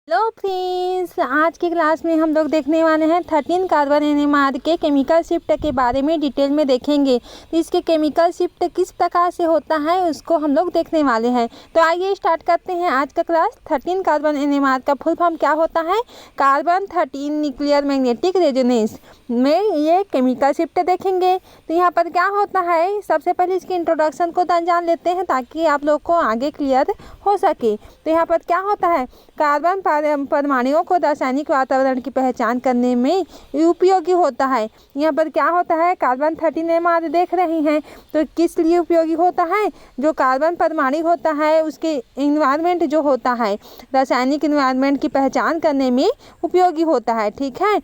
Hello friends, आज की class में हम लोग देखने वाले हैं 13 कार्बन एनएमआर के केमिकल शिफ्ट के बारे में डिटेल में देखेंगे। तो इसके केमिकल शिफ्ट किस प्रकार से होता है उसको हम लोग देखने वाले हैं। तो आइए स्टार्ट करते हैं आज का क्लास। 13 कार्बन एनएमआर का फुल फॉर्म क्या होता है? कार्बन 13 न्यूक्लियर मैग्नेटिक रेजोनेंस में ये केमिकल शिफ्ट देखेंगे। तो यहाँ पर क्या होता है, सबसे पहले इसकी इंट्रोडक्शन को जान लेते हैं ताकि आप लोग को आगे क्लियर हो सके। तो यहाँ पर क्या होता है, कार्बन परमाणुओं को रासायनिक वातावरण की पहचान करने में उपयोगी होता है। यहाँ पर क्या होता है, कार्बन 13 एनएमआर देख रहे हैं तो किस लिए उपयोगी होता है? जो कार्बन परमाणु होता है उसके इन्वायरमेंट जो होता है, रासायनिक इन्वायरमेंट की पहचान करने में उपयोगी होता है। ठीक है,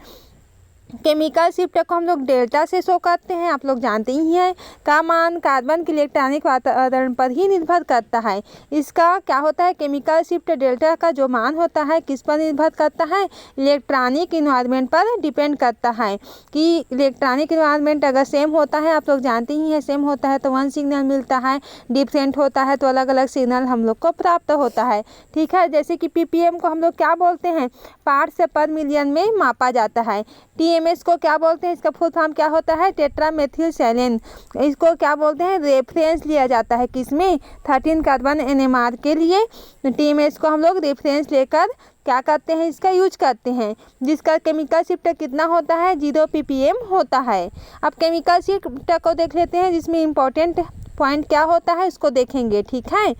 केमिकल शिफ्ट को हम लोग डेल्टा से शो करते हैं, आप लोग जानते ही हैं। का मान कार्बन के इलेक्ट्रॉनिक वातावरण पर ही निर्भर करता है। इसका क्या होता है, केमिकल शिफ्ट डेल्टा का जो मान होता है किस पर निर्भर करता है? इलेक्ट्रॉनिक इन्वायरमेंट पर डिपेंड करता है। कि इलेक्ट्रॉनिक इन्वायरमेंट अगर सेम होता है, आप लोग जानते ही हैं, सेम होता है तो 1 सिग्नल मिलता है, डिफरेंट होता है तो अलग अलग सिग्नल हम लोग को प्राप्त होता है। ठीक है, जैसे कि ppm को हम लोग क्या बोलते हैं, पार्ट्स पर मिलियन में मापा जाता है। TMS को क्या बोलते हैं, इसका फुल फॉर्म क्या होता है? टेट्रामेथिलसेलेन। इसको क्या बोलते हैं, रेफरेंस लिया जाता है किसमें? 13 कार्बन एनएमआर के लिए TMS को हम लोग रेफरेंस लेकर क्या करते हैं, इसका यूज करते हैं, जिसका केमिकल शिफ्ट कितना होता है? 0 ppm होता है। अब केमिकल शिफ्ट को देख लेते हैं, जिसमें इंपॉर्टेंट पॉइंट क्या होता है उसको देखेंगे। ठीक है,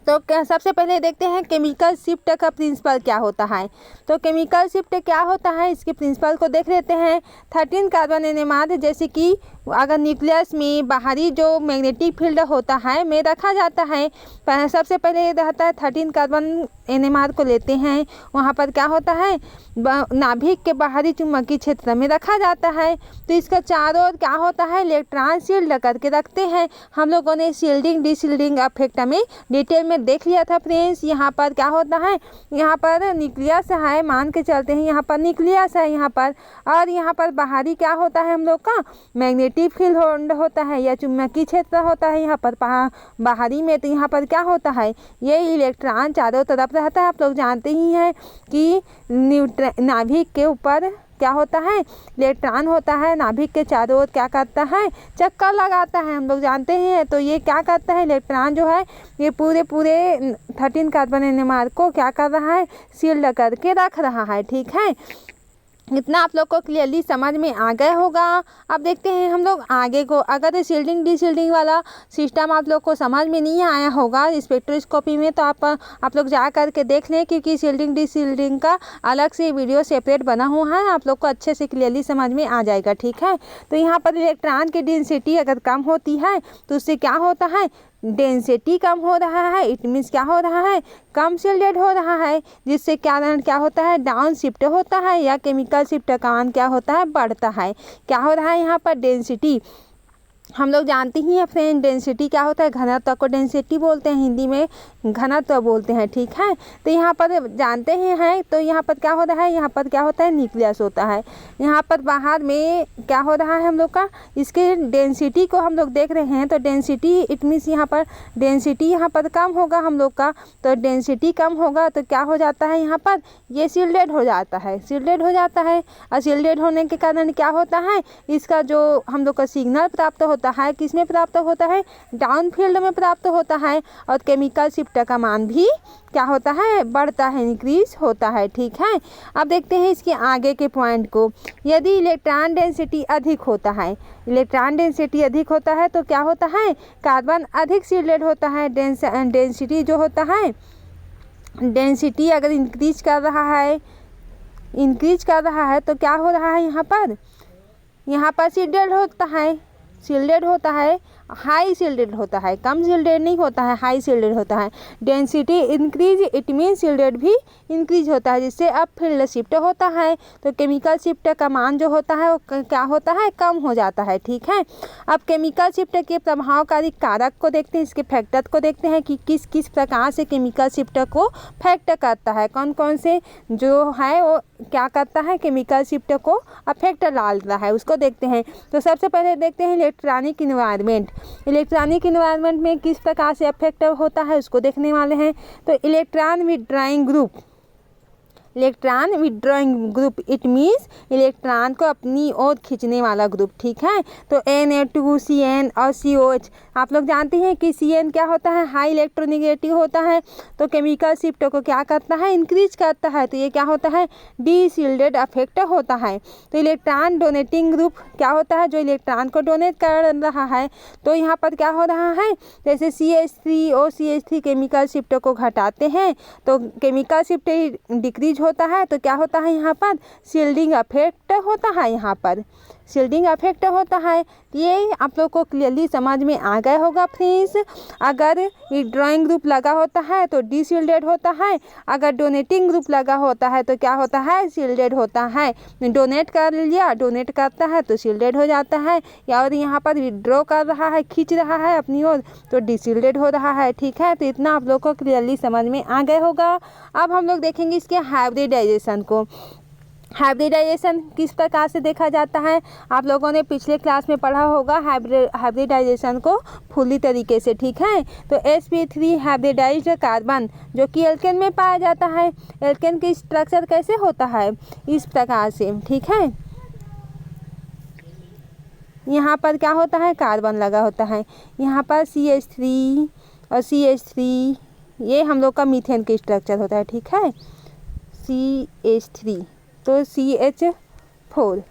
तो सबसे पहले देखते हैं केमिकल शिफ्ट का प्रिंसिपल क्या होता है। तो केमिकल शिफ्ट क्या होता है, इसके प्रिंसिपल को देख लेते हैं। 13 कार्बन एनएमआर जैसे कि अगर न्यूक्लियस में बाहरी जो मैग्नेटिक फील्ड होता है में रखा जाता है, सबसे पहले रहता है 13 कार्बन एनएमआर को लेते हैं, वहाँ पर क्या होता है, नाभिक के बाहरी चुंबकीय क्षेत्र में रखा जाता है। तो इसका चारों ओर क्या होता है, इलेक्ट्रॉन शील्ड करके रखते हैं। हम लोगों ने शील्डिंग डिशील्डिंग इफेक्ट में डिटेल में देख लिया था फ्रेंड्स। यहाँ पर क्या होता है, यहाँ पर न्यूक्लियस है, मान के चलते हैं यहाँ पर न्यूक्लियस है यहाँ पर, और यहाँ पर बाहरी क्या होता है हम लोग का मैग्नेटिक फील्ड होता है या चुंबकीय क्षेत्र होता है यहाँ पर बाहरी में। तो यहाँ पर क्या होता है, ये इलेक्ट्रॉन चारों तरफ रहता है। आप लोग जानते ही हैं कि नाभिक के ऊपर क्या होता है, इलेक्ट्रॉन होता है, नाभिक के चारों ओर क्या करता है, चक्कर लगाता है, हम लोग जानते हैं। तो ये क्या करता है, इलेक्ट्रॉन जो है ये पूरे 13 कार्बन एनएमआर को क्या कर रहा है, शील्ड करके रख रहा है। ठीक है, इतना आप लोग को क्लियरली समझ में आ गया होगा। अब देखते हैं हम लोग आगे को। अगर शील्डिंग डिशील्डिंग वाला सिस्टम आप लोग को समझ में नहीं आया होगा स्पेक्ट्रोस्कोपी में, तो आप लोग जा करके देख लें, क्योंकि शील्डिंग डिशील्डिंग का अलग से वीडियो सेपरेट बना हुआ है, आप लोग को अच्छे से क्लियरली समझ में आ जाएगा। ठीक है, तो यहाँ पर इलेक्ट्रॉन की डेंसिटी अगर कम होती है तो उससे क्या होता है, डेंसिटी कम हो रहा है, इट मीन्स क्या हो रहा है, कम शील्डेड हो रहा है, जिससे कारण क्या होता है, डाउन शिफ्ट होता है या केमिकल शिफ्ट का मान क्या होता है, बढ़ता है। क्या हो रहा है यहाँ पर, डेंसिटी। हम लोग जानते ही हैं फ्रेंड, डेंसिटी क्या होता है, घनत्व को डेंसिटी बोलते हैं, हिंदी में घनत्व बोलते हैं। ठीक है, तो यहाँ पर जानते ही हैं। तो यहाँ पर क्या हो रहा है, यहाँ पर क्या होता है, न्यूक्लियस होता है। यहाँ पर बाहर में क्या हो रहा है हम लोग का, इसके डेंसिटी को हम लोग देख रहे हैं। तो डेंसिटी इट मीन्स यहाँ पर डेंसिटी यहाँ पर कम होगा हम लोग का। तो डेंसिटी कम होगा तो क्या हो जाता है, यहाँ पर ये शील्डेड हो जाता है, शील्डेड हो जाता है। और शील्डेड होने के कारण क्या होता है, इसका जो हम लोग का सिग्नल प्राप्त होता है, किस में प्राप्त होता है, डाउन फील्ड में प्राप्त होता है। और केमिकल शिफ्ट का मान भी क्या होता है, बढ़ता है, इंक्रीज होता है। ठीक है, अब देखते हैं इसके आगे के पॉइंट को। यदि इलेक्ट्रॉन डेंसिटी अधिक होता है, इलेक्ट्रॉन डेंसिटी अधिक होता है तो क्या होता है, कार्बन अधिक शील्डेड होता है। डेंसिटी जो होता है, डेंसिटी अगर इंक्रीज कर रहा है तो क्या हो रहा है, यहाँ पर शील्डेड होता है, शील्डेड होता है, हाई शील्डेड होता है, कम शील्डेड नहीं होता है, हाई शील्डेड होता है। Density increase it mean shielded भी इंक्रीज होता है, जिससे अब फील्ड शिफ्ट होता है। तो केमिकल शिफ्ट का मान जो होता है वो क्या होता है, कम हो जाता है। ठीक है, अब केमिकल शिफ्ट के प्रभावकारी कारक को देखते हैं, इसके फैक्टर को देखते हैं कि किस किस प्रकार से केमिकल शिफ्ट को फैक्ट करता है, कौन कौन से जो है वो क्या करता है, केमिकल शिफ्ट को अफेक्ट डालता है, उसको देखते हैं। तो सबसे पहले देखते हैं इलेक्ट्रॉनिक इन्वायरमेंट। इलेक्ट्रॉनिक इन्वायरमेंट में किस प्रकार से अफेक्ट होता है उसको देखने वाले हैं। तो electron withdrawing group electron withdrawing group, it means electron को अपनी ओर खींचने वाला ग्रुप, ठीक है। तो Na2, Cn और COH, आप लोग जानते हैं कि Cn क्या होता है, हाई इलेक्ट्रोनेगेटिव होता है, तो केमिकल शिफ्ट को क्या करता है, इंक्रीज करता है, तो ये क्या होता है, डीशिल्डेड अफेक्ट होता है। तो इलेक्ट्रॉन डोनेटिंग ग्रुप क्या होता है, जो इलेक्ट्रॉन को डोनेट कर रहा है, तो यहाँ पर क्या हो रहा है, जैसे CH3 और CH3 केमिकल शिफ्ट को घटाते हैं तो केमिकल शिफ्ट डिक्रीज होता है, तो क्या होता है यहाँ पर, शील्डिंग अफेक्ट होता है, यहाँ पर शील्डिंग अफेक्ट होता है। ये आप लोग को क्लियरली समझ में आ गया होगा फ्रेंड्स। अगर विड्रॉइंग ग्रुप लगा होता है तो डीशील्डेड होता है, अगर डोनेटिंग ग्रुप लगा होता है तो क्या होता है, शील्डेड होता है। डोनेट कर लिया, डोनेट करता है तो शील्डेड हो जाता है, या और यहाँ पर विड्रॉ कर रहा है, खींच रहा है अपनी ओर, तो डीशील्डेड हो रहा है, ठीक है। तो इतना आप लोग को क्लियरली समझ में आ गया होगा। अब हम लोग देखेंगे इसके हाइब्रिडाइजेशन को। हाइब्रिडाइजेशन किस प्रकार से देखा जाता है, आप लोगों ने पिछले क्लास में पढ़ा होगा हाइब्रिडाइजेशन को फुल्ली तरीके से, ठीक है। तो sp3 हाइब्रिडाइज्ड कार्बन जो कि एल्केन में पाया जाता है, एल्केन की स्ट्रक्चर कैसे होता है, इस प्रकार से, ठीक है। यहाँ पर क्या होता है, कार्बन लगा होता है, यहाँ पर CH3 और CH3, ये हम लोग का मीथेन की स्ट्रक्चर होता है, ठीक है। CH3 तो CH4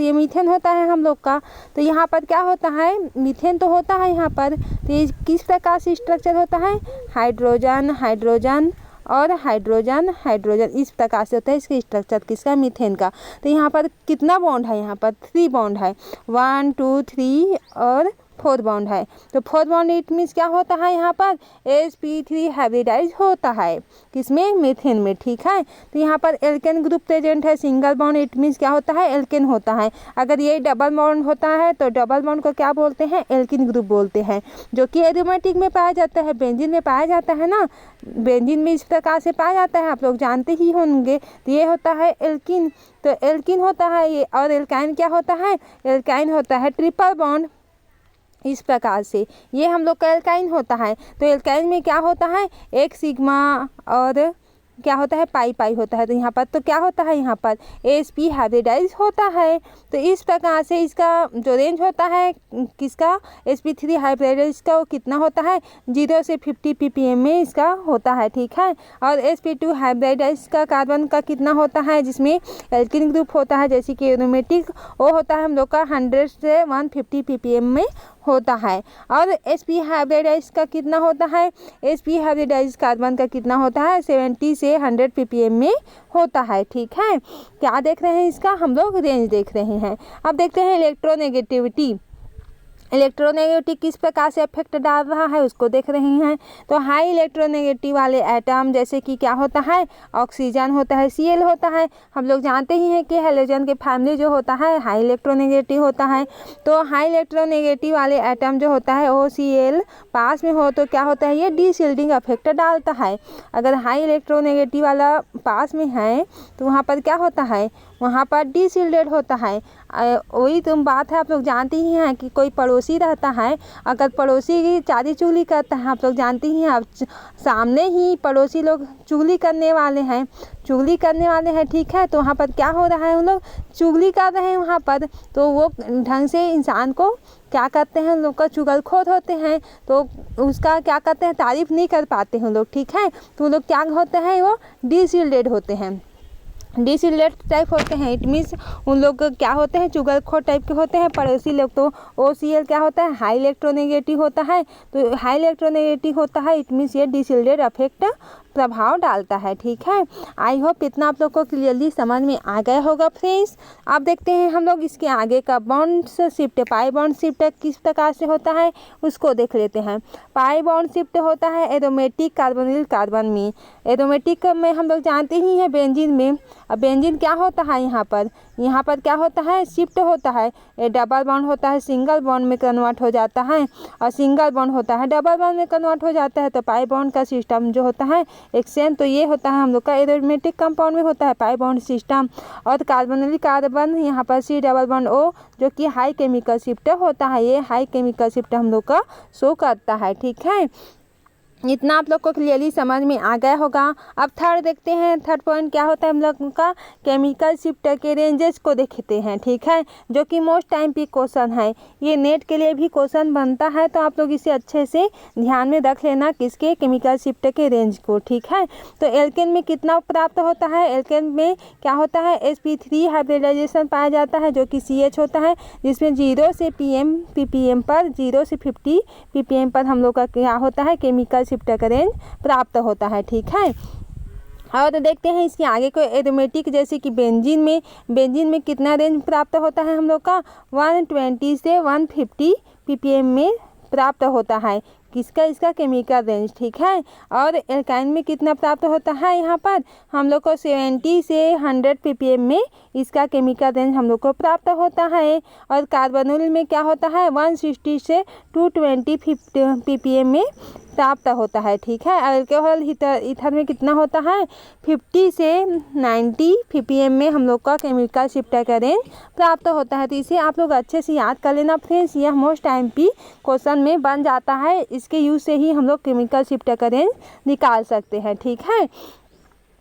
ये मीथेन होता है हम लोग का। तो यहाँ पर क्या होता है, मीथेन तो होता है यहाँ पर, तो ये किस प्रकार से स्ट्रक्चर होता है, हाइड्रोजन हाइड्रोजन और हाइड्रोजन हाइड्रोजन, इस प्रकार से होता है इसका स्ट्रक्चर, किसका, मीथेन का। तो यहाँ पर कितना बॉन्ड है, यहाँ पर 3 बॉन्ड है, 1 2 3 और 4 बॉन्ड है। तो 4 बॉन्ड इट मीन्स क्या होता है, यहाँ पर sp3 हाइब्रिडाइज होता है, किसमें, मीथेन में, ठीक है। तो यहाँ पर एल्केन ग्रुप प्रेजेंट है, सिंगल बॉन्ड इट मीन्स क्या होता है, एल्केन होता है। अगर ये डबल बॉन्ड होता है तो डबल बॉन्ड को क्या बोलते हैं, एल्किन ग्रुप बोलते हैं, जो कि एरोमेटिक में पाया जाता है, बेंजीन में पाया जाता है ना, बेंजीन में इस प्रकार से पाया जाता है, आप लोग जानते ही होंगे। तो ये होता है एल्किन, तो एल्किन होता है ये, और एल्काइन क्या होता है, एल्काइन होता है ट्रिपल बॉन्ड, इस प्रकार से ये हम लोग का एल्काइन होता है। तो एल्काइन में क्या होता है, एक सिग्मा और क्या होता है, पाई पाई होता है। तो यहाँ पर तो क्या होता है, यहाँ पर sp हाइब्रिडाइज होता है। तो इस प्रकार से इसका जो रेंज होता है किसका, sp3 हाइब्रिडाइज का, वो कितना होता है, 0 से 50 ppm में इसका होता है, ठीक है। और sp2 हाइब्रिडाइज का कार्बन का कितना होता है, जिसमें एल्किन ग्रुप होता है, जैसे कि एरोमेटिक, वो होता है हम लोग का 100 से 150 ppm में होता है। और sp हाइब्रिडाइज का कितना होता है, sp हाइब्रिडाइज कार्बन का कितना होता है, 70 से 100 ppm में होता है, ठीक है। क्या देख रहे हैं, इसका हम लोग रेंज देख रहे हैं। अब देखते हैं इलेक्ट्रोनेगेटिविटी। इलेक्ट्रोनेगेटिव किस प्रकार से इफेक्ट डाल रहा है उसको देख रहे हैं। तो हाई इलेक्ट्रोनेगेटिव वाले एटम जैसे कि क्या होता है, ऑक्सीजन होता है, Cl होता है। हम लोग जानते ही हैं कि हेलोजन के फैमिली जो होता है हाई इलेक्ट्रोनेगेटिव होता है। तो हाई इलेक्ट्रोनेगेटिव वाले एटम जो होता है OCl पास में हो तो क्या होता है, ये डीशिल्डिंग इफेक्ट डालता है। अगर हाई इलेक्ट्रोनेगेटिव वाला पास में है तो वहाँ पर क्या होता है, वहाँ पर डीशिल्डेड होता है। वही तुम बात है, आप लोग जानते ही हैं कि कोई पड़ोसी रहता है, अगर पड़ोसी की चारी चुगली करता है, आप लोग जानते ही हैं, आप सामने ही पड़ोसी लोग चुगली करने वाले हैं, ठीक है। तो वहाँ पर क्या हो रहा है, उन लोग चुगली कर रहे हैं वहाँ पर, तो वो ढंग से इंसान को क्या करते हैं, उन लोग का चुगलखोर होते हैं, तो उसका क्या करते हैं, तारीफ़ नहीं कर पाते हैं लोग, ठीक है। तो लोग क्या होते हैं, वो डीशिल्डेड होते हैं, डीशिल्डेड टाइप होते हैं। इट मीन्स उन लोग क्या होते हैं, चुगलखोर टाइप के होते हैं। पड़ोसी लोग तो OCl क्या होता है, हाई इलेक्ट्रोनेगेटिव होता है। तो हाई इलेक्ट्रोनेगेटिव होता है, इट मीन्स ये डीशिल्डेड अफेक्ट प्रभाव डालता है, ठीक है। आई होप इतना आप लोग को क्लियरली समझ में आ गया होगा फ्रेंड्स। अब देखते हैं हम लोग इसके आगे का bond shift, pi bond shift किस प्रकार से होता है उसको देख लेते हैं। पाई बॉन्ड शिफ्ट होता है एरोमेटिक कार्बोनिल कार्बन में। एरोमेटिक में हम लोग जानते ही हैं बेंजीन में। अब बेंजीन क्या होता है, यहाँ पर क्या होता है, शिफ्ट होता है। ये डबल बॉन्ड होता है, सिंगल बॉन्ड में कन्वर्ट हो जाता है, और सिंगल बॉन्ड होता है डबल बॉन्ड में कन्वर्ट हो जाता है। तो पाई बॉन्ड का सिस्टम जो होता है एक्सचेंज, तो ये होता है हम लोग का एरोमेटिक कंपाउंड में होता है पाई बॉन्ड सिस्टम। और कार्बोनिल कार्बन यहाँ पर C डबल बॉन्ड O जो कि हाई केमिकल शिफ्ट होता है, ये हाई केमिकल शिफ्ट हम लोग का शो करता है, ठीक है। इतना आप लोग को क्लियरली समझ में आ गया होगा। अब थर्ड देखते हैं, थर्ड पॉइंट क्या होता है हम लोगों का, केमिकल शिफ्टर के रेंजेस को देखते हैं, ठीक है, जो कि मोस्ट टाइम पे क्वेश्चन है। ये नेट के लिए भी क्वेश्चन बनता है, तो आप लोग इसे अच्छे से ध्यान में रख लेना, किसके, केमिकल शिफ्टर के रेंज को, ठीक है। तो एल्केन में कितना प्राप्त होता है, एल्केन में क्या होता है, sp3 हाइब्रिडाइजेशन पाया जाता है, जो कि CH होता है, जिसमें 0 से ppm पर 0 से 50 ppm पर हम लोग का क्या होता है, केमिकल शिफ्टर का रेंज प्राप्त होता है, ठीक है। और देखते हैं इसके आगे को एरोमेटिक, जैसे कि बेंजीन में कितना रेंज प्राप्त होता है हम लोग का, 120 से 150 ppm में प्राप्त होता है, किसका, इसका केमिकल रेंज, ठीक है। और एल्काइन में कितना प्राप्त होता है, यहाँ पर हम लोग को 70 से 100 ppm में इसका केमिकल रेंज हम लोग को प्राप्त होता है। और कार्बोनिल में क्या होता है, 160 से 220 ppm में प्राप्त होता है, ठीक है। अल्कोहल ईथर में कितना होता है, 50 से 90 ppm में हम लोग का केमिकल शिफ्टर का रेंज प्राप्त होता है। तो इसे आप लोग अच्छे से याद कर लेना फ्रेंड्स, यह मोस्ट टाइम पे क्वेश्चन में बन जाता है। इसके यूज से ही हम लोग केमिकल शिफ्टर का रेंज निकाल सकते हैं, ठीक है।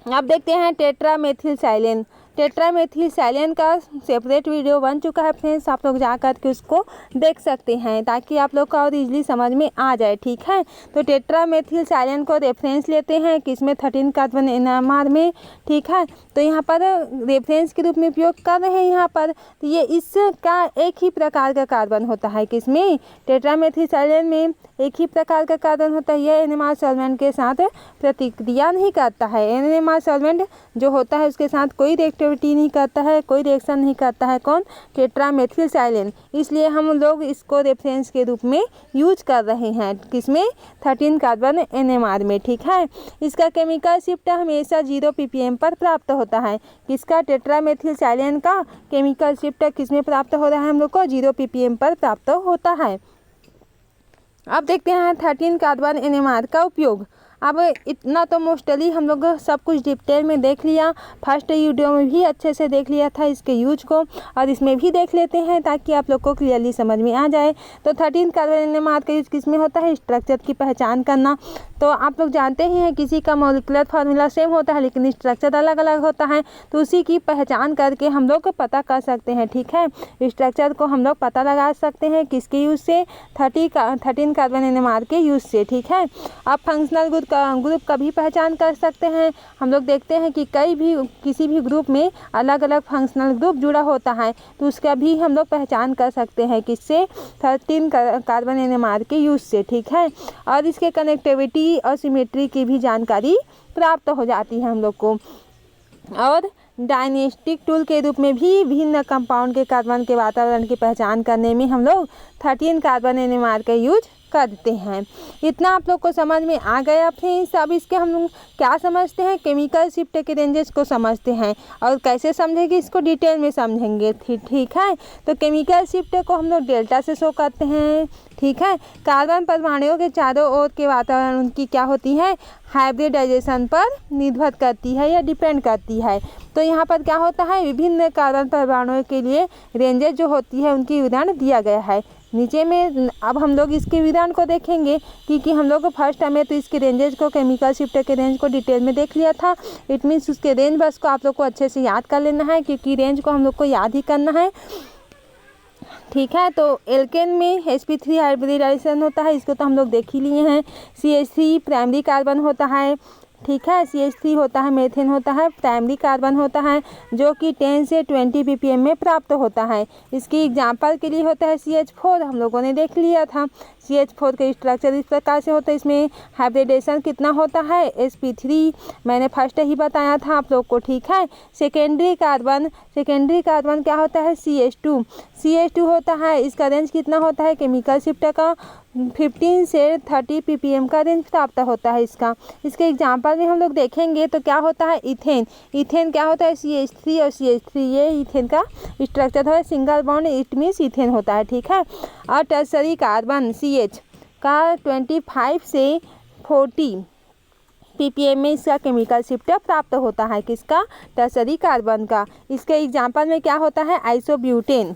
अब देखते हैं टेट्रामेथिलसाइलेन। टेट्रामेथिलसाइलेन का सेपरेट वीडियो बन चुका है फ्रेंड्स, आप लोग जा कर के उसको देख सकते हैं, ताकि आप लोग का और इजीली समझ में आ जाए, ठीक है। तो टेट्रामेथिलसाइलेन को रेफरेंस लेते हैं, किसमें, 13 कार्बन NMR में, ठीक है। तो यहाँ पर रेफरेंस के रूप में उपयोग कर रहे हैं यहाँ पर। तो ये इसका एक ही प्रकार का कार्बन होता है, किसमें, टेट्रामेथिलसाइलेन में एक ही प्रकार का कार्बन होता है। यह NMR सॉल्वेंट के साथ प्रतिक्रिया नहीं करता है। NMR सॉल्वेंट जो होता है उसके साथ कोई रिएक्टिविटी नहीं करता है, कोई रिएक्शन नहीं करता है, कौन, टेट्रामेथिलसाइलेन। इसलिए हम लोग इसको रेफरेंस के रूप में यूज कर रहे हैं, किसमें, 13 कार्बन NMR में, ठीक है। इसका केमिकल शिफ्ट हमेशा 0 ppm पर प्राप्त होता है, किसका, टेट्रामेथिलसाइलेन का केमिकल शिफ्ट किसमें प्राप्त हो रहा है हम लोग को, 0 ppm पर प्राप्त होता है। अब देखते हैं 13 कार्बन NMR का उपयोग। अब इतना तो मोस्टली हम लोग सब कुछ डिटेल में देख लिया, फर्स्ट वीडियो में भी अच्छे से देख लिया था इसके यूज को, और इसमें भी देख लेते हैं ताकि आप लोग को क्लियरली समझ में आ जाए। तो 13 कार्बन NMR का यूज किस में होता है, स्ट्रक्चर की पहचान करना। तो आप लोग जानते ही हैं किसी का मॉलिक्यूलर फार्मूला सेम होता है लेकिन स्ट्रक्चर अलग अलग होता है, तो उसी की पहचान करके हम लोग पता कर सकते हैं, ठीक है। स्ट्रक्चर को हम लोग पता लगा सकते हैं किसके यूज से, 13 कार्बन NMR के यूज से, ठीक है। अब फंक्शनल ग्रुप का भी पहचान कर सकते हैं। हम लोग देखते हैं कि किसी भी ग्रुप में अलग अलग फंक्शनल ग्रुप जुड़ा होता है, तो उसका भी हम लोग पहचान कर सकते हैं, किससे, 13 कार्बन NMR के यूज से, ठीक है। और इसके कनेक्टिविटी और सिमेट्री की भी जानकारी प्राप्त हो जाती है हम लोग को। और डायग्नोस्टिक टूल के रूप में भी विभिन्न कंपाउंड के कार्बन के वातावरण की पहचान करने में हम लोग 13 कार्बन NMR का यूज करते हैं। इतना आप लोग को समझ में आ गया फ्रेंड्स। अब इसके हम लोग क्या समझते हैं, केमिकल शिफ्ट के रेंजेस को समझते हैं, और कैसे समझेंगे इसको डिटेल में समझेंगे, ठीक है। तो केमिकल शिफ्ट को हम लोग डेल्टा से शो करते हैं, ठीक है। कार्बन परमाणुओं के चारों ओर के वातावरण उनकी क्या होती है, हाइब्रिडाइजेशन पर निर्भर करती है या डिपेंड करती है। तो यहाँ पर क्या होता है, विभिन्न कार्बन परमाणुओं के लिए रेंजेस जो होती है उनकी विवरण दिया गया है नीचे में। अब हम लोग इसके विवरण को देखेंगे, क्योंकि हम लोग फर्स्ट टाइम में तो इसके रेंजेस को, केमिकल शिफ्ट के रेंज को डिटेल में देख लिया था। इट मीन्स उसके रेंज बस को आप लोग को अच्छे से याद कर लेना है, क्योंकि रेंज को हम लोग को याद ही करना है, ठीक है। तो एल्केन में sp3 हाइब्रिडाइजेशन होता है, इसको तो हम लोग देख ही लिए हैं। CH3 प्राइमरी कार्बन होता है, ठीक है। CH3 होता है, मेथेन होता है, प्राइमरी कार्बन होता है, जो कि 10 से 20 ppm में प्राप्त होता है। इसकी एग्जांपल के लिए होता है CH4, हम लोगों ने देख लिया था। CH4 का स्ट्रक्चर इस प्रकार से होता है। इसमें हाइब्रिडेशन कितना होता है, sp3, मैंने फर्स्ट ही बताया था आप लोग को, ठीक है। सेकेंडरी कार्बन क्या होता है, CH2 होता है। इसका रेंज कितना होता है, केमिकल शिफ्ट का 15 से 30 ppm का रेंज प्राप्त होता है इसके एग्जांपल में हम लोग देखेंगे। तो क्या होता है, इथेन क्या होता है, CH3 और CH3, ये इथेन का स्ट्रक्चर है, single bond, it means ethane होता है, ठीक है। और टर्सरी कार्बन CH का 25 से 40 ppm में इसका केमिकल शिफ्ट प्राप्त होता है, किसका, टर्सरी कार्बन का। इसके एग्जांपल में क्या होता है, आइसोब्यूटेन,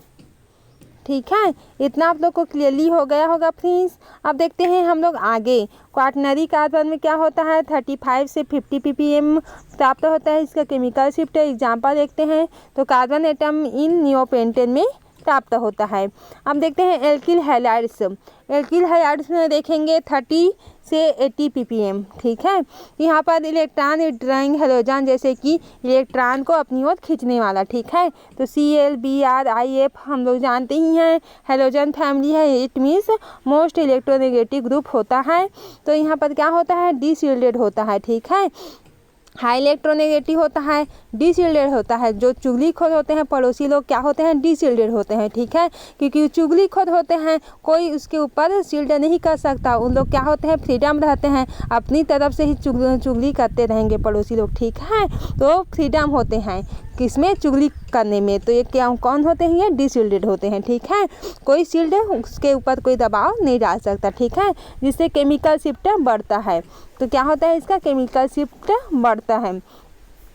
ठीक है, इतना आप लोग को क्लियरली हो गया होगा फ्रेंड्स। अब देखते हैं हम लोग आगे। क्वाaternary कार्बन में क्या होता है, 35 से 50 ppm प्राप्त होता है, इसका केमिकल शिफ्ट एग्जाम्पल देखते हैं। तो कार्बन एटम इन नियोपेंटेन में प्राप्त होता है। अब देखते हैं एल्किल हैलाइड्स। एल्किल हैलाइड्स में देखेंगे 30 से 80 ppm, ठीक है। यहाँ पर इलेक्ट्रॉन विड्रॉइंग हैलोजन, जैसे कि इलेक्ट्रॉन को अपनी ओर खींचने वाला, ठीक है। तो Cl Br IF हम लोग जानते ही हैं, हैलोजन फैमिली है, it means most electronegative group होता है। तो यहाँ पर क्या होता है, डिशिल्डेड होता है, ठीक है। हाई इलेक्ट्रोनेगेटिव होता है, डिशिल्डेड होता है। जो चुगलीखोर होते हैं पड़ोसी लोग क्या होते हैं, डिशिल्डेड होते हैं, ठीक है। क्योंकि चुगलीखोर होते हैं, कोई उसके ऊपर शील्ड नहीं कर सकता। उन लोग क्या होते हैं, फ्रीडम रहते हैं, अपनी तरफ से ही चुगली करते रहेंगे पड़ोसी लोग, ठीक है। तो फ्रीडम होते हैं किसमें, चुगली करने में। तो ये क्या कौन होते हैं, ये डिशिल्डेड होते हैं, ठीक है। कोई शील्ड उसके ऊपर कोई दबाव नहीं डाल सकता, ठीक है, जिससे केमिकल शिफ्ट बढ़ता है। तो क्या होता है, इसका केमिकल शिफ्ट बढ़ता है।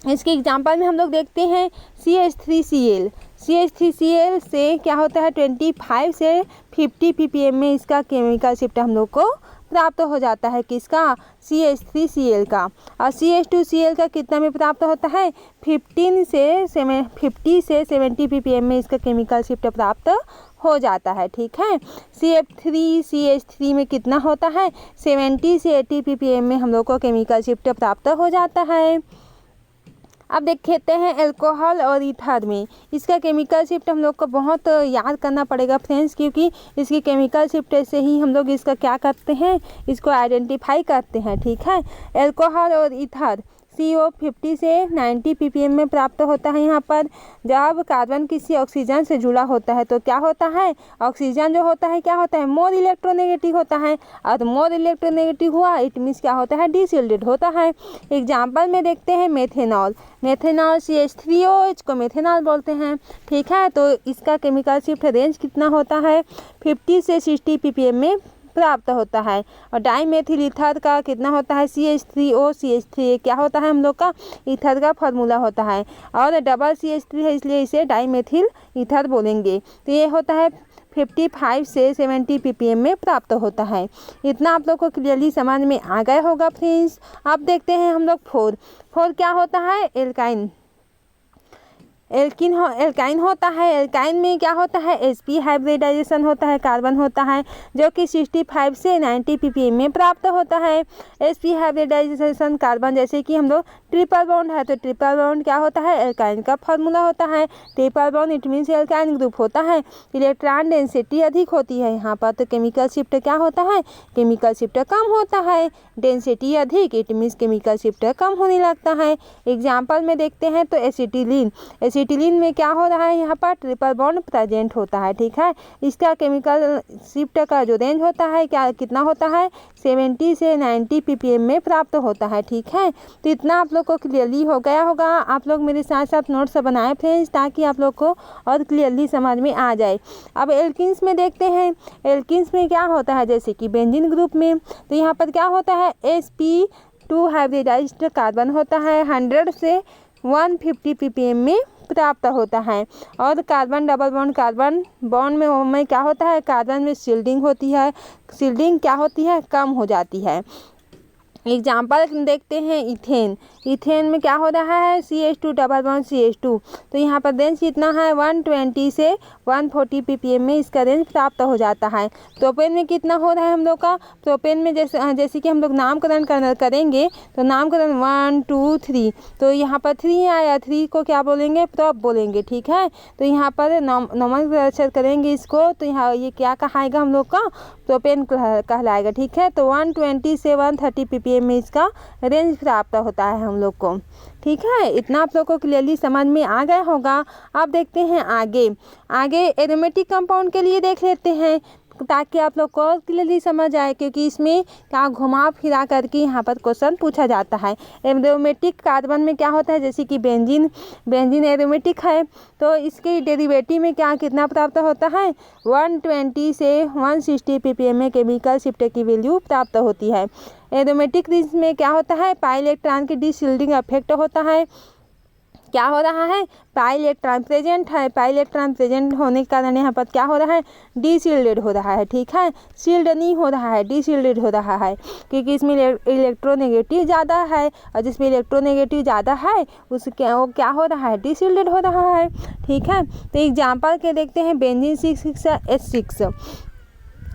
इसके एग्जांपल में हम लोग देखते हैं CH3Cl। CH3Cl से क्या होता है, 25 से 50 ppm में इसका केमिकल शिफ्ट हम लोग को प्राप्त हो जाता है। किसका, CH3Cl का। और CH2Cl का कितना में प्राप्त होता है, 50 से 70 ppm में इसका केमिकल शिफ्ट प्राप्त हो जाता है, ठीक है। CF3CH3 में कितना होता है, 70 से 80 ppm में हम लोग को केमिकल शिफ्ट प्राप्त हो जाता है। अब देखते हैं अल्कोहल और ईथर में इसका केमिकल शिफ्ट हम लोग को बहुत याद करना पड़ेगा फ्रेंड्स, क्योंकि इसकी केमिकल शिफ्ट से ही हम लोग इसका क्या करते हैं, इसको आइडेंटिफाई करते हैं, ठीक है। अल्कोहल और ईथर CO 50 से 90 ppm में प्राप्त होता है। यहाँ पर जब कार्बन किसी ऑक्सीजन से जुड़ा होता है तो क्या होता है, ऑक्सीजन जो होता है क्या होता है, मोर इलेक्ट्रोनेगेटिव होता है। और मोर इलेक्ट्रोनेगेटिव हुआ, इट मीन्स क्या होता है, डिशिल्डेड होता है। एग्जाम्पल में देखते हैं मेथेनॉल। मेथेनॉल CH3OH को मेथेनॉल बोलते हैं, ठीक है। तो इसका केमिकल शिफ्ट रेंज कितना होता है, 50 से 60 ppm में प्राप्त होता है। और डाईमेथिल ईथर का कितना होता है, CH3O CH3 क्या होता है हम लोग का, ईथर का फार्मूला होता है। और डबल CH3 है, इसलिए इसे डाईमेथिल ईथर बोलेंगे। तो ये होता है 55 से 70 ppm में प्राप्त होता है। इतना आप लोग को क्लियरली समझ में आ गया होगा फ्रेंड्स। अब देखते हैं हम लोग 4 क्या होता है, एल्काइन। एल्काइन होता है। एल्काइन में क्या होता है, sp हाइब्रिडाइजेशन होता है, कार्बन होता है, जो कि 65 से 90 ppm में प्राप्त होता है। sp हाइब्रिडाइजेशन कार्बन, जैसे कि हम लोग ट्रिपल बॉन्ड है, तो ट्रिपल बॉन्ड क्या होता है, एल्काइन का फार्मूला होता है। Triple bond it means alkyne group होता है। इलेक्ट्रॉन डेंसिटी अधिक होती है यहाँ पर, तो केमिकल शिफ्ट क्या होता है, केमिकल शिफ्ट कम होता है। डेंसिटी अधिक, इट मीन्स केमिकल शिफ्ट कम होने लगता है। एग्जाम्पल में देखते हैं तो एसिटिलीन। एसिटिलीन में क्या हो रहा है, यहाँ पर ट्रिपल बॉन्ड प्रेजेंट होता है, ठीक है। इसका केमिकल शिफ्ट का जो रेंज होता है क्या कितना होता है, 70 से 90 ppm में प्राप्त होता है, ठीक है। तो इतना आप लोग को क्लियरली हो गया होगा। आप लोग मेरे साथ साथ नोट्स बनाए फ्रेंड्स, ताकि आप लोग को और क्लियरली समझ में आ जाए। अब एल्किन्स में देखते हैं। एल्किन्स में क्या होता है, जैसे कि बेंजीन ग्रुप में, तो यहाँ पर क्या होता है, sp2 हाइब्रिडाइज्ड कार्बन होता है, 100 से 150 ppm में प्राप्त होता है। और कार्बन डबल बॉन्ड में क्या होता है, कार्बन में शील्डिंग होती है। शील्डिंग क्या होती है, कम हो जाती है। एग्जाम्पल देखते हैं इथेन। इथेन में क्या हो रहा है, CH2 डबल बॉन्ड CH2, तो यहाँ पर रेंज कितना है, 120 से 140 ppm में इसका रेंज प्राप्त हो जाता है। प्रोपेन में कितना हो रहा है हम लोग का, प्रोपेन में जैसे कि हम लोग नामकरण करेंगे, तो नामकरण 1 2 3, तो यहाँ पर 3 आया, 3 को क्या बोलेंगे, प्रोप बोलेंगे, ठीक है। तो यहाँ पर नोमेनक्लेचर करेंगे इसको, तो यहाँ ये क्या कहाएगा हम लोग का, प्रोपेन कहलाएगा, ठीक है। तो 120 से 130 ppm में इसका रेंज प्राप्त होता है हम लोग को, ठीक है। इतना आप लोग को क्लियरली समझ में आ गया होगा। अब देखते हैं आगे एरोमेटिक कंपाउंड के लिए देख लेते हैं, ताकि आप लोग को क्लियरली समझ आए, क्योंकि इसमें क्या घुमा फिरा करके यहाँ पर क्वेश्चन पूछा जाता है। एरोमेटिक कार्बन में क्या होता है, जैसे कि बेंजीन एरोमेटिक है, तो इसके डेरिवेटिव में कितना प्राप्त होता है, 120 से 160 ppm में केमिकल शिफ्ट की वैल्यू प्राप्त होती है। एरोमेटिक रिंग्स में क्या होता है, पाई इलेक्ट्रॉन की डिशिल्डिंग इफेक्ट होता है, क्या हो रहा है, पाई इलेक्ट्रॉन प्रेजेंट है। पाई इलेक्ट्रॉन प्रेजेंट होने के कारण यहाँ पर क्या हो रहा है, डीशील्डेड हो रहा है। ठीक है, शील्ड नहीं हो रहा है, डीशील्डेड हो रहा है, क्योंकि इसमें इलेक्ट्रोनेगेटिव ज़्यादा है, और जिसमें इलेक्ट्रोनेगेटिव ज़्यादा है उसके वो क्या हो रहा है, डीशील्डेड हो रहा है। ठीक है, तो एग्जाम्पल के देखते हैं, बेंजीन C6H6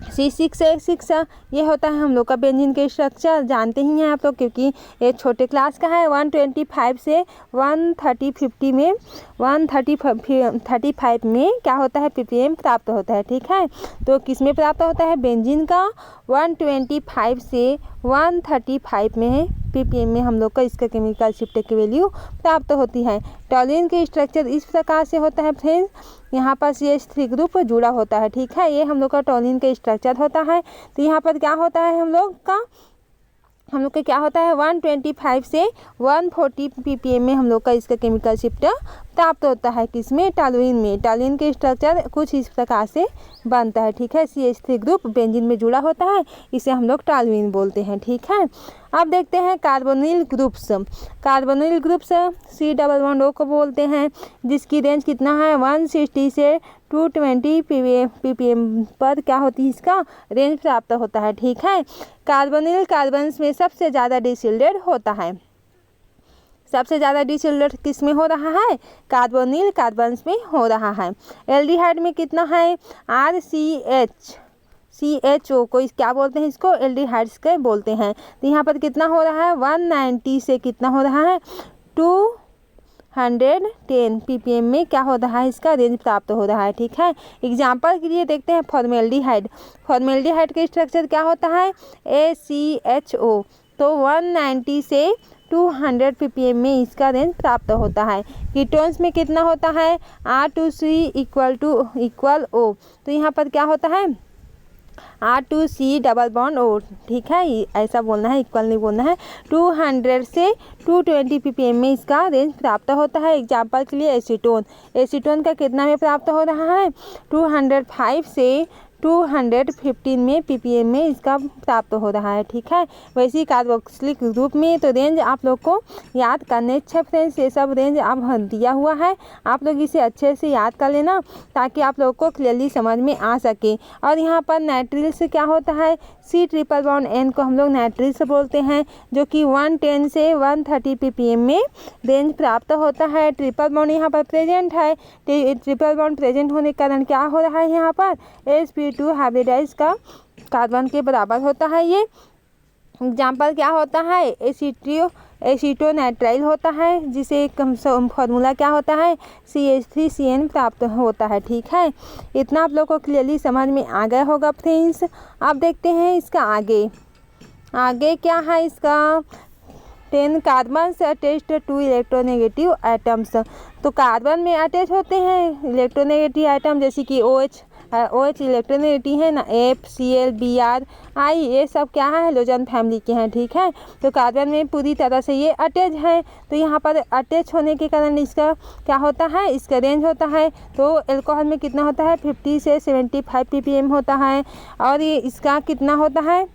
C6H6 ये होता है हम लोग का बेंजीन के स्ट्रक्चर, जानते ही हैं आप लोग, क्योंकि ये छोटे क्लास का है। 125 से 130 में 135 में क्या होता है, ppm प्राप्त होता है। ठीक है, तो किस में प्राप्त होता है, बेंजीन का 125 से 135 में ppm में हम लोग का इसका केमिकल शिफ्ट की वैल्यू प्राप्त होती है। टॉल्यूइन के स्ट्रक्चर इस प्रकार से होता है फ्रेंड्स, यहाँ पर CH3 ग्रुप जुड़ा होता है। ठीक है, ये हम लोग का टॉल्यूइन का स्ट्रक्चर होता है। तो यहाँ पर क्या होता है, हम लोग का क्या होता है, 125 से 140 ppm में हम लोग का इसका केमिकल शिफ्ट प्राप्त होता है। किसमें, टॉल्यूइन में। टॉल्यूइन के स्ट्रक्चर कुछ इस प्रकार से बनता है। ठीक है, CH3 ग्रुप बेंजीन में जुड़ा होता है, इसे हम लोग टॉल्यूइन बोलते हैं। ठीक है, अब देखते हैं carbonyl groups. Carbonyl groups C+O को बोलते हैं, जिसकी रेंज कितना है, 160 से 220 ppm पर क्या होती है, इसका रेंज प्राप्त होता है। ठीक है, कार्बोनिल कार्बन्स में सबसे ज़्यादा डीशील्डेड होता है। सबसे ज़्यादा डीशील्डेड किस में हो रहा है, कार्बोनिल कार्बन्स में हो रहा है। एल्डिहाइड में कितना है, CHO को क्या बोलते हैं, इसको एल्डिहाइड्स के बोलते हैं। तो यहाँ पर कितना हो रहा है, 190 से कितना हो रहा है, 210 ppm में क्या हो रहा है, इसका रेंज प्राप्त हो रहा है। ठीक है, एग्जाम्पल के लिए देखते हैं फॉर्मेल्डिहाइड। फॉर्मेल्डिहाइड के स्ट्रक्चर क्या होता है, ACHO। तो 190 से 200 ppm में इसका रेंज प्राप्त होता है। कीटोन्स में कितना होता है, R2C इक्वल O। तो यहाँ पर क्या होता है, R2C डबल बॉन्ड O। ठीक है, ऐसा बोलना है, इक्वल नहीं बोलना है। 200 से 220 ppm में इसका रेंज प्राप्त होता है। एग्जाम्पल के लिए एसीटोन। एसीटोन का कितना में प्राप्त हो रहा है, 205 से 215 में ppm में इसका प्राप्त हो रहा है। ठीक है, वैसे ही कार्बोक्सिलिक ग्रुप में तो रेंज आप लोग को याद करने अच्छे फ्रेंड्स, ये सब रेंज अब दिया हुआ है, आप लोग इसे अच्छे से याद कर लेना ताकि आप लोग को क्लियरली समझ में आ सके। और यहाँ पर नाइट्रिल से क्या होता है, C+N को हम लोग नाइट्रिल से बोलते हैं, जो कि 110 से 130 ppm में रेंज प्राप्त होता है। ट्रिपल बॉन्ड यहाँ पर प्रेजेंट है। ट्रिपल बॉन्ड प्रेजेंट होने के कारण क्या हो रहा है, यहाँ पर sp2 हाइब्रिडाइज का कार्बन के बराबर होता है। ये एग्जाम्पल क्या होता है, एसीटोनाइट्राइल होता है, जिसे फॉर्मूला क्या होता है, CH3CN प्राप्त होता है। ठीक है, इतना आप लोग को क्लियरली समझ में आ गया होगा फ्रेंड्स। अब देखते हैं इसका आगे क्या है, इसका 10 कार्बन से अटैच्ड टू इलेक्ट्रोनेगेटिव आइटम्स। तो कार्बन में अटैच होते हैं इलेक्ट्रोनेगेटिव आइटम, जैसे कि OH इलेक्ट्रोनेगेटिव है ना, FCl Br I, ये सब क्या है, हेलोजन फैमिली के हैं। ठीक है, तो कार्बन में पूरी तरह से ये अटैच है। तो यहाँ पर अटैच होने के कारण इसका क्या होता है, इसका रेंज होता है। तो अल्कोहल में कितना होता है, 50 से 75 ppm होता है। और ये इसका कितना होता है,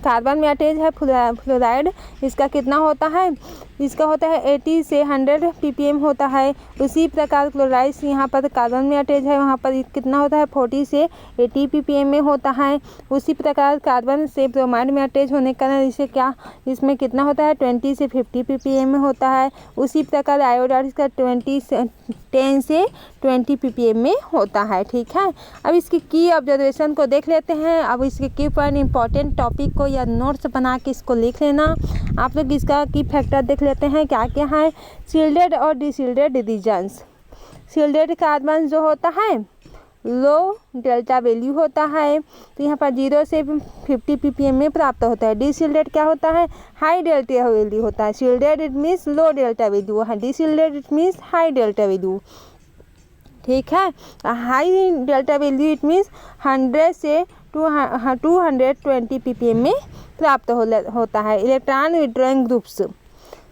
कार्बन में अटैच है फ्लोराइड, इसका कितना होता है, इसका होता है 80 से 100 ppm होता है। उसी प्रकार क्लोराइड यहाँ पर कार्बन में अटैच है, वहाँ पर कितना होता है, 40 से 80 ppm में होता है। उसी प्रकार कार्बन से ब्रोमाइड में अटैच होने के कारण इसमें कितना होता है, 20 से 50 ppm में होता है। उसी प्रकार आयोडाइड का 10 से 20 ppm में होता है। ठीक है, अब इसकी की ऑब्जर्वेशन को देख लेते हैं। अब इसके की पॉइंट इंपॉर्टेंट टॉपिक को या नोट्स बना के इसको लिख लेना। आप लोग इसका की फैक्टर देख लेते हैं क्या क्या है। शील्डेड और डिशील्डेड रीजन्स। शील्डेड कार्बन जो होता है लो डेल्टा वैल्यू होता है, तो यहाँ पर 0 से 50 ppm में प्राप्त होता है। डिशील्डेड क्या होता है, हाई डेल्टा वैल्यू होता है। Shielded it means low delta value है, deshielded it means high delta value. ठीक है, high delta value it means 100 से 220 ppm में प्राप्त होता है। इलेक्ट्रॉन विड्रॉइंग ग्रुप्स,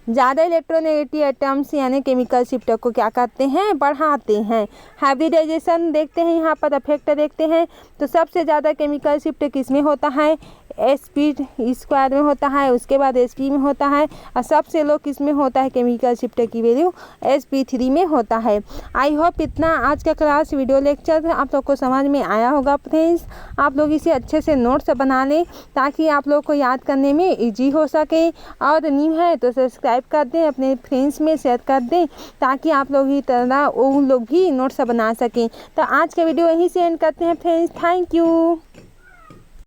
ज़्यादा इलेक्ट्रोनेगेटिव एटम्स यानी केमिकल शिफ्ट को क्या करते हैं, बढ़ाते हैं। हाइब्रिडाइजेशन देखते हैं, यहाँ पर इफेक्ट देखते हैं। तो सबसे ज़्यादा केमिकल शिफ्ट किस में होता है, sp² में होता है, उसके बाद sp में होता है और सबसे लो किस में होता है, केमिकल शिफ्ट की वैल्यू sp3 में होता है। आई होप इतना आज का क्लास वीडियो लेक्चर आप लोग को समझ में आया होगा फ्रेंड्स। आप लोग इसे अच्छे से नोट्स बना लें ताकि आप लोग को याद करने में ईजी हो सके। और न्यू है तो सब्सक्राइब कर दें, अपने फ्रेंड्स में शेयर कर दें ताकि आप लोग ही तरह वो लोग भी नोट्स बना सकें। तो आज का वीडियो यहीं से एंड करते हैं फ्रेंड्स। Thank you.